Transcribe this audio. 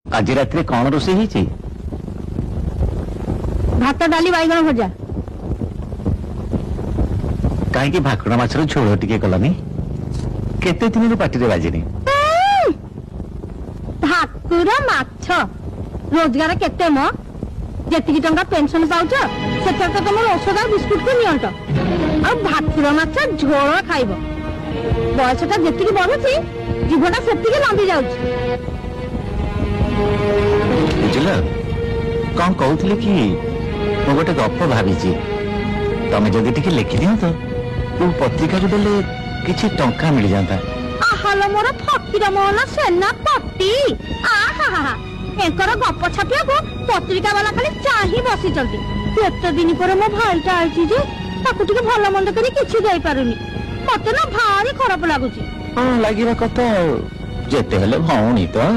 आज रात कौन रोषे भात डाली बैगन भजा कहीं भाकुड़ा माछर झोल टिके कलानी केते दिन पार्टी बाजिनी भाकुर माछ रोजगार केते मो जेतिकी टंका पेंशन पाउछ सेतर तो तुम औषध बिस्कुट को नियंट आ भाकुर माछ झोल खाइब बयसटा जेतिकी बढ़ुची जीवटा सेतिकी लंबी जाउची बुझल कौन कहते कि मु गोटे गप भावी तमें जदि टिके लिखि दियो तो मु पत्रिका को देले किछि टंका मिल जाता आहालो मोर फकीर मोहन सेना पट्टी आहा एकर गप छापिया को पत्रिका वाला खाली चाही बसी चलती केते दिन पर मो भाईटा आइछि जे ताकू टिके भलो मंद करी किछि देई पारुनी मते ना भारी खराब लागुची हां लागिबा कत जेते हेले भौणी तो